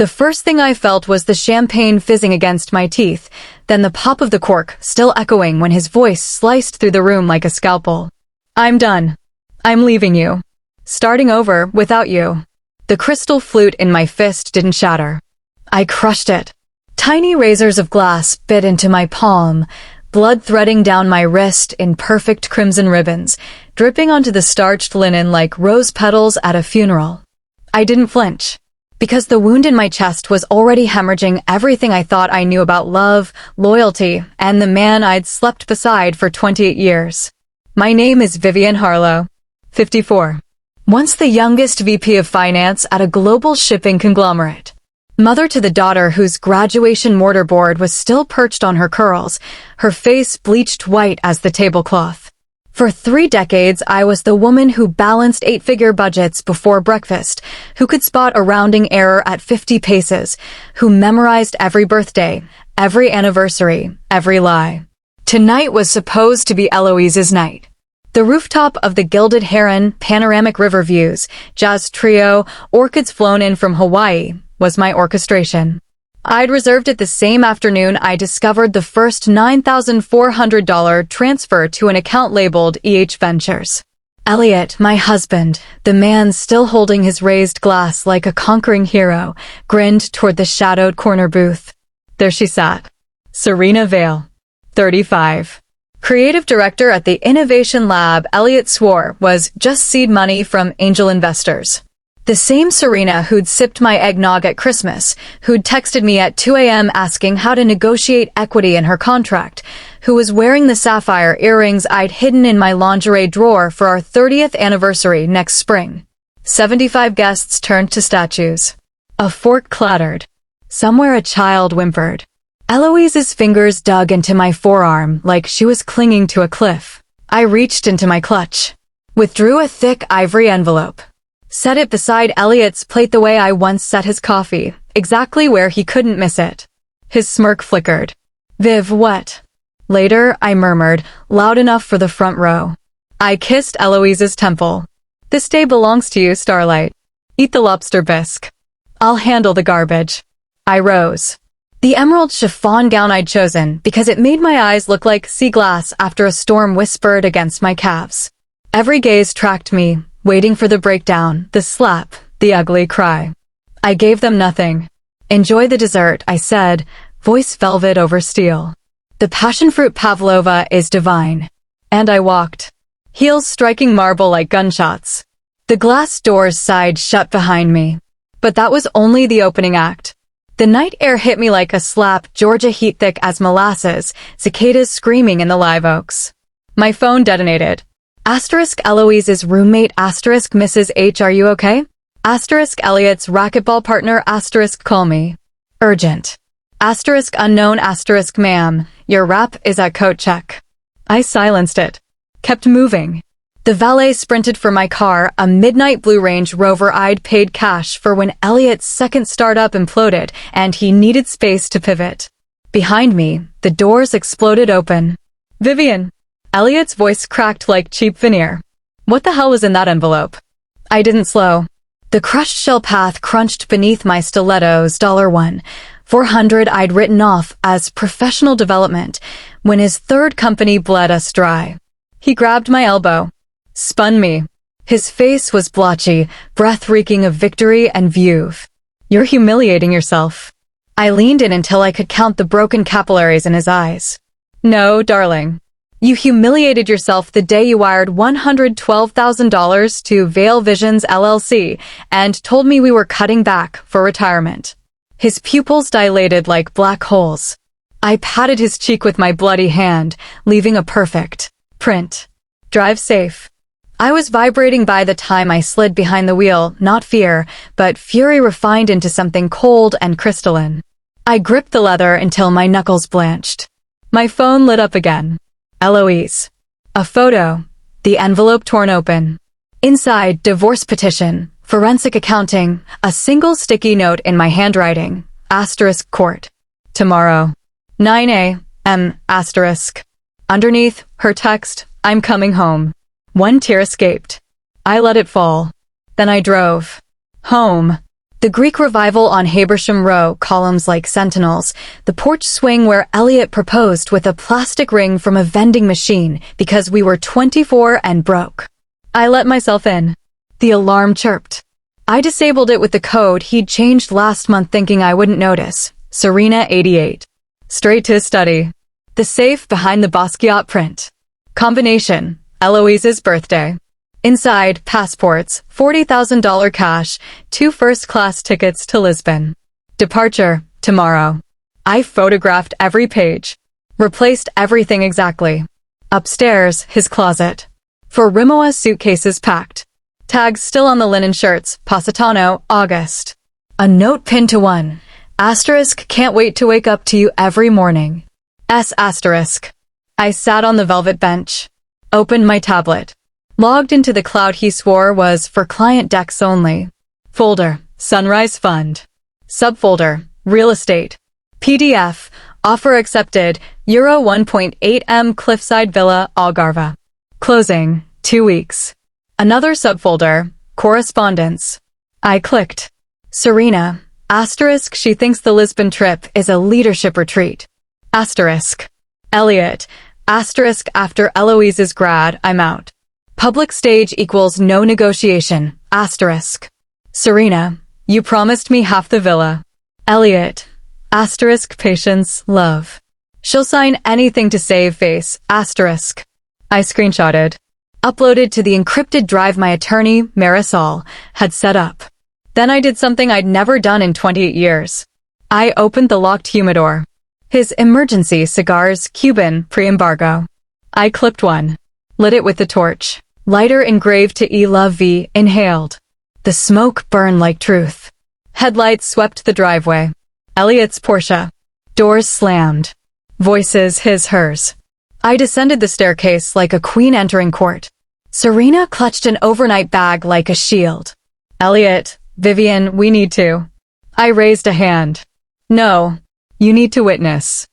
The first thing I felt was the champagne fizzing against my teeth, then the pop of the cork still echoing when his voice sliced through the room like a scalpel. I'm done. I'm leaving you. Starting over without you. The crystal flute in my fist didn't shatter. I crushed it. Tiny razors of glass bit into my palm, blood threading down my wrist in perfect crimson ribbons, dripping onto the starched linen like rose petals at a funeral. I didn't flinch, because the wound in my chest was already hemorrhaging everything I thought I knew about love, loyalty, and the man I'd slept beside for 28 years. My name is Vivian Harlow, 54. Once the youngest VP of finance at a global shipping conglomerate. Mother to the daughter whose graduation mortarboard was still perched on her curls, her face bleached white as the tablecloth. For 3 decades, I was the woman who balanced 8-figure budgets before breakfast, who could spot a rounding error at 50 paces, who memorized every birthday, every anniversary, every lie. Tonight was supposed to be Eloise's night. The rooftop of the Gilded Heron, panoramic river views, jazz trio, orchids flown in from Hawaii, was my orchestration. I'd reserved it the same afternoon I discovered the first $9,400 transfer to an account labeled EH Ventures. Elliot, my husband, the man still holding his raised glass like a conquering hero, grinned toward the shadowed corner booth. There she sat. Serena Vale, 35. Creative director at the Innovation Lab, Elliot swore was just seed money from angel investors. The same Serena who'd sipped my eggnog at Christmas, who'd texted me at 2 a.m. asking how to negotiate equity in her contract, who was wearing the sapphire earrings I'd hidden in my lingerie drawer for our 30th anniversary next spring. 75 guests turned to statues. A fork clattered. Somewhere a child whimpered. Eloise's fingers dug into my forearm like she was clinging to a cliff. I reached into my clutch. Withdrew a thick ivory envelope. Set it beside Elliot's plate the way I once set his coffee, exactly where he couldn't miss it. His smirk flickered. Viv, what? Later, I murmured, loud enough for the front row. I kissed Eloise's temple. This day belongs to you, Starlight. Eat the lobster bisque. I'll handle the garbage. I rose. The emerald chiffon gown I'd chosen because it made my eyes look like sea glass after a storm whispered against my calves. Every gaze tracked me, waiting for the breakdown, the slap, the ugly cry. I gave them nothing. Enjoy the dessert, I said, voice velvet over steel. The passionfruit pavlova is divine. And I walked. Heels striking marble like gunshots. The glass doors sighed shut behind me. But that was only the opening act. The night air hit me like a slap, Georgia heat thick as molasses, cicadas screaming in the live oaks. My phone detonated. Asterisk Eloise's roommate asterisk Mrs. H, are you okay? Asterisk Elliot's racquetball partner asterisk call me. Urgent. Asterisk unknown asterisk ma'am, your rap is at coat check. I silenced it. Kept moving. The valet sprinted for my car, a midnight Blue Range Rover I'd paid cash for when Elliot's second startup imploded and he needed space to pivot. Behind me, the doors exploded open. Vivian. Elliot's voice cracked like cheap veneer. What the hell was in that envelope? I didn't slow. The crushed shell path crunched beneath my stilettos. $1, $400 I'd written off as professional development when his third company bled us dry. He grabbed my elbow. Spun me. His face was blotchy, breath reeking of victory and veuve. You're humiliating yourself. I leaned in until I could count the broken capillaries in his eyes. No, darling. You humiliated yourself the day you wired $112,000 to Vale Visions LLC and told me we were cutting back for retirement. His pupils dilated like black holes. I patted his cheek with my bloody hand, leaving a perfect print. Drive safe. I was vibrating by the time I slid behind the wheel, not fear, but fury refined into something cold and crystalline. I gripped the leather until my knuckles blanched. My phone lit up again. Eloise. A photo. The envelope torn open. Inside, divorce petition, forensic accounting, a single sticky note in my handwriting, asterisk court. Tomorrow. 9 a.m. asterisk. Underneath, her text, I'm coming home. One tear escaped. I let it fall. Then I drove. Home. The Greek revival on Habersham Row, columns like sentinels, the porch swing where Elliot proposed with a plastic ring from a vending machine because we were 24 and broke. I let myself in. The alarm chirped. I disabled it with the code he'd changed last month thinking I wouldn't notice. Serena 88. Straight to his study. The safe behind the Basquiat print. Combination, Eloise's birthday. Inside, passports, $40,000 cash, 2 first-class tickets to Lisbon. Departure, tomorrow. I photographed every page. Replaced everything exactly. Upstairs, his closet. For Rimowa suitcases packed. Tags still on the linen shirts, Positano, August. A note pinned to one. Asterisk, can't wait to wake up to you every morning. S asterisk. I sat on the velvet bench. Opened my tablet. Logged into the cloud he swore was for client decks only. Folder, Sunrise Fund. Subfolder, Real Estate. PDF, offer accepted, Euro 1.8M Cliffside Villa, Algarve. Closing, 2 weeks. Another subfolder, Correspondence. I clicked. Serena, asterisk, she thinks the Lisbon trip is a leadership retreat. Asterisk. Elliot, asterisk, after Eloise's grad, I'm out. Public stage equals no negotiation, asterisk. Serena, you promised me half the villa. Elliot, asterisk, patience, love. She'll sign anything to save face, asterisk. I screenshotted. Uploaded to the encrypted drive my attorney, Marisol, had set up. Then I did something I'd never done in 28 years. I opened the locked humidor. His emergency cigars, Cuban, pre-embargo. I clipped one. Lit it with the torch. Lighter engraved to E Love V, inhaled. The smoke burned like truth. Headlights swept the driveway. Elliot's Porsche. Doors slammed. Voices his, hers. I descended the staircase like a queen entering court. Serena clutched an overnight bag like a shield. Elliot, Vivian, we need to. I raised a hand. No. You need to witness.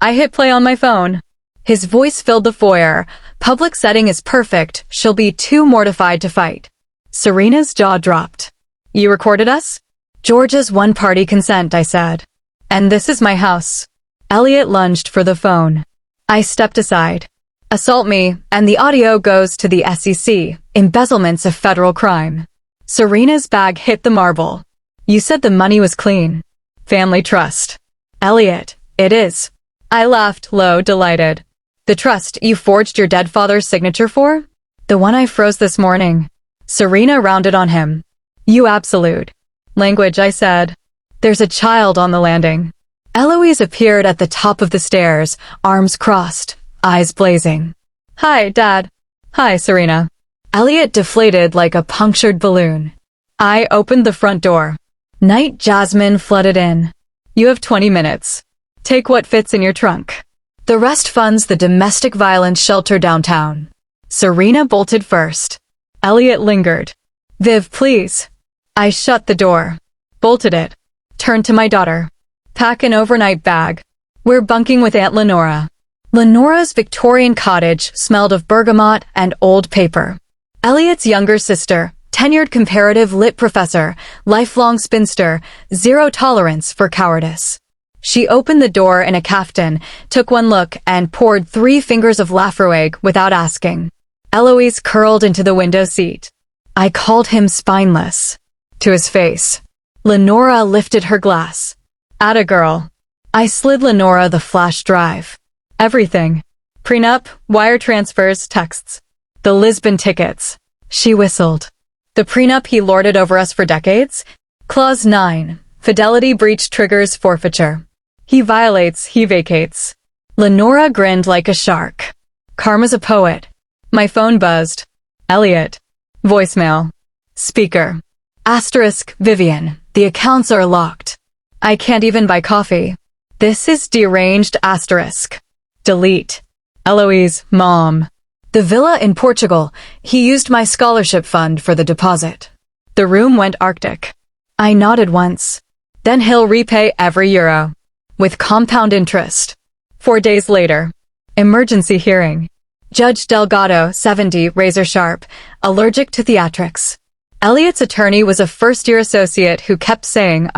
I hit play on my phone. His voice filled the foyer. Public setting is perfect. She'll be too mortified to fight. Serena's jaw dropped. You recorded us? Georgia's one-party consent, I said. And this is my house. Elliot lunged for the phone. I stepped aside. Assault me, and the audio goes to the SEC, embezzlements of federal crime. Serena's bag hit the marble. You said the money was clean. Family trust. Elliot, it is. I laughed low, delighted. The trust you forged your dead father's signature for? The one I froze this morning. Serena rounded on him. You absolute. Language, I said. There's a child on the landing. Eloise appeared at the top of the stairs, arms crossed, eyes blazing. Hi, Dad. Hi, Serena. Elliot deflated like a punctured balloon. I opened the front door. Night jasmine flooded in. You have 20 minutes. Take what fits in your trunk. The rest funds the domestic violence shelter downtown. Serena bolted first. Elliot lingered. Viv, please. I shut the door. Bolted it. Turned to my daughter. Pack an overnight bag. We're bunking with Aunt Lenora. Lenora's Victorian cottage smelled of bergamot and old paper. Elliot's younger sister, tenured comparative lit professor, lifelong spinster, zero tolerance for cowardice. She opened the door in a caftan, took one look, and poured 3 fingers of Lafroig without asking. Eloise curled into the window seat. I called him spineless. To his face. Lenora lifted her glass. Atta girl. I slid Lenora the flash drive. Everything. Prenup, wire transfers, texts. The Lisbon tickets. She whistled. The prenup he lorded over us for decades? Clause 9. Fidelity breach triggers forfeiture. He violates, he vacates. Lenora grinned like a shark. Karma's a poet. My phone buzzed. Elliot. Voicemail. Speaker. Asterisk, Vivian. The accounts are locked. I can't even buy coffee. This is deranged asterisk. Delete. Eloise, Mom. The villa in Portugal. He used my scholarship fund for the deposit. The room went Arctic. I nodded once. Then he'll repay every euro. With compound interest. 4 days later. Emergency hearing. Judge Delgado, 70, razor sharp, allergic to theatrics. Elliot's attorney was a first-year associate who kept saying,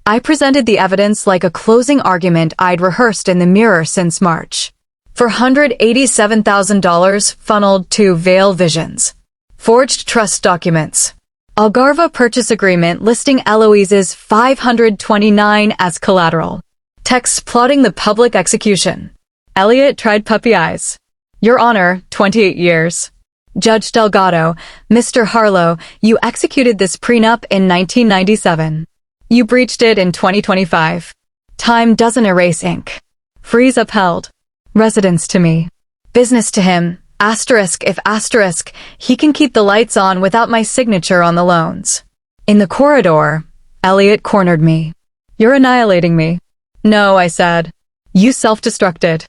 I presented the evidence like a closing argument I'd rehearsed in the mirror since March. $487,000 funneled to Veil Visions. Forged trust documents. Algarve purchase agreement listing Eloise's $529 as collateral. Texts plotting the public execution. Elliot tried puppy eyes. Your Honor, 28 years. Judge Delgado, Mr. Harlow, you executed this prenup in 1997. You breached it in 2025. Time doesn't erase ink. Freeze upheld. Residence to me. Business to him. Asterisk if asterisk, he can keep the lights on without my signature on the loans. In the corridor, Elliot cornered me. You're annihilating me. No, I said. You self-destructed.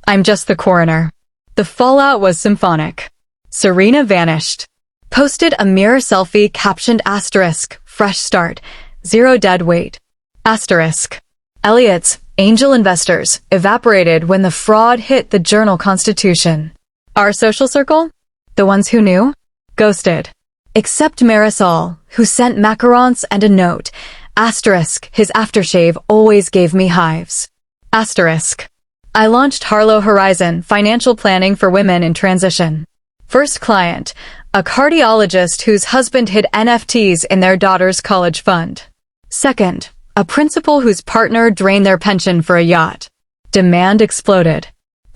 I'm just the coroner. The fallout was symphonic. Serena vanished. Posted a mirror selfie captioned asterisk, fresh start, 0 dead weight. Asterisk. Elliot's angel investors evaporated when the fraud hit the Journal-Constitution. Our social circle? The ones who knew? Ghosted. Except Marisol, who sent macarons and a note. Asterisk, his aftershave always gave me hives. Asterisk. I launched Harlow Horizon, financial planning for women in transition. First client, a cardiologist whose husband hid NFTs in their daughter's college fund. Second, a principal whose partner drained their pension for a yacht. Demand exploded.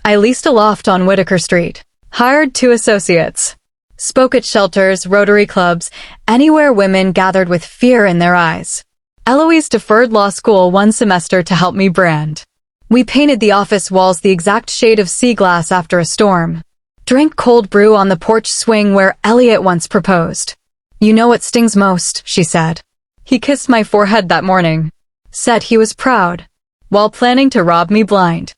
I leased a loft on Whitaker Street. Hired 2 associates. Spoke at shelters, Rotary clubs, anywhere women gathered with fear in their eyes. Eloise deferred law school 1 semester to help me brand. We painted the office walls the exact shade of sea glass after a storm. Drank cold brew on the porch swing where Elliot once proposed. You know what stings most, she said. He kissed my forehead that morning. Said he was proud. While planning to rob me blind.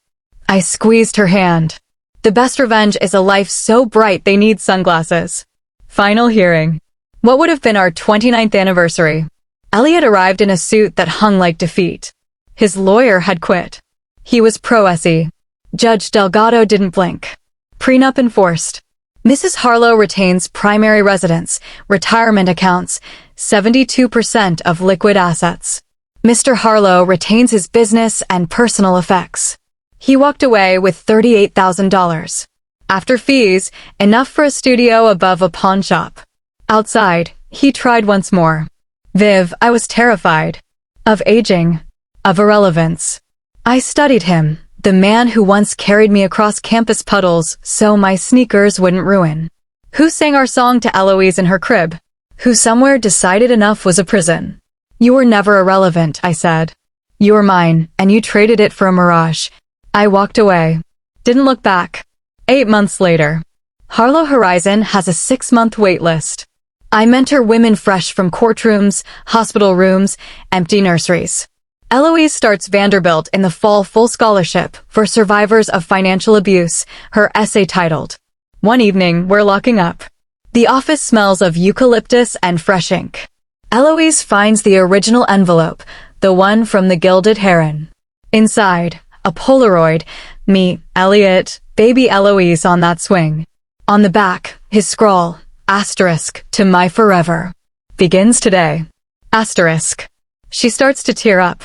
I squeezed her hand. The best revenge is a life so bright they need sunglasses. Final hearing. What would have been our 29th anniversary? Elliot arrived in a suit that hung like defeat. His lawyer had quit. He was pro-SE. Judge Delgado didn't blink. Prenup enforced. Mrs. Harlow retains primary residence, retirement accounts, 72% of liquid assets. Mr. Harlow retains his business and personal effects. He walked away with $38,000. After fees, enough for a studio above a pawn shop. Outside, he tried once more. Viv, I was terrified. Of aging. Of irrelevance. I studied him. The man who once carried me across campus puddles so my sneakers wouldn't ruin. Who sang our song to Eloise in her crib? Who somewhere decided enough was a prison. You were never irrelevant, I said. You were mine, and you traded it for a mirage. I walked away. Didn't look back. 8 months later. Harlow Horizon has a 6-month wait list. I mentor women fresh from courtrooms, hospital rooms, empty nurseries. Eloise starts Vanderbilt in the fall full scholarship for survivors of financial abuse, her essay titled, One Evening, We're Locking Up. The office smells of eucalyptus and fresh ink. Eloise finds the original envelope, the one from the Gilded Heron. Inside, a Polaroid, me, Elliot, baby Eloise on that swing. On the back, his scrawl, asterisk, to my forever. Begins today. Asterisk. She starts to tear up.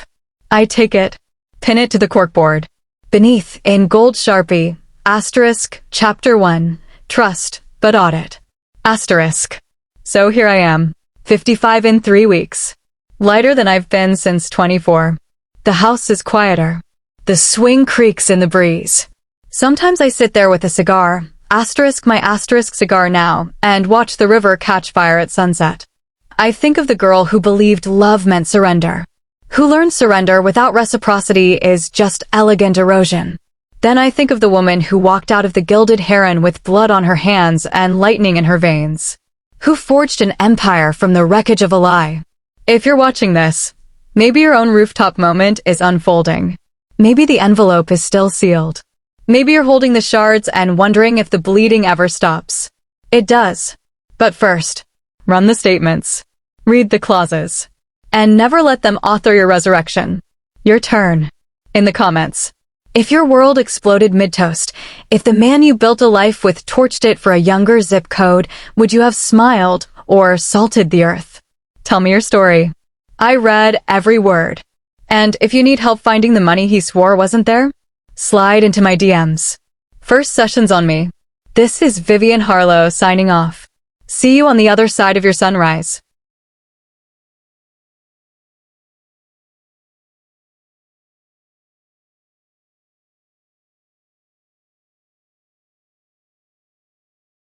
I take it, pin it to the corkboard. Beneath, in gold Sharpie, asterisk, Chapter 1, Trust, but Audit. Asterisk. So here I am, 55 in 3 weeks. Lighter than I've been since 24. The house is quieter. The swing creaks in the breeze. Sometimes I sit there with a cigar, asterisk my asterisk cigar now, and watch the river catch fire at sunset. I think of the girl who believed love meant surrender. Who learned surrender without reciprocity is just elegant erosion. Then I think of the woman who walked out of the Gilded Heron with blood on her hands and lightning in her veins. Who forged an empire from the wreckage of a lie. If you're watching this, maybe your own rooftop moment is unfolding. Maybe the envelope is still sealed. Maybe you're holding the shards and wondering if the bleeding ever stops. It does. But first, run the statements. Read the clauses. And never let them author your resurrection. Your turn. In the comments. If your world exploded mid-toast, if the man you built a life with torched it for a younger zip code, would you have smiled or salted the earth? Tell me your story. I read every word. And if you need help finding the money he swore wasn't there, slide into my DMs. First session's on me. This is Vivian Harlow signing off. See you on the other side of your sunrise.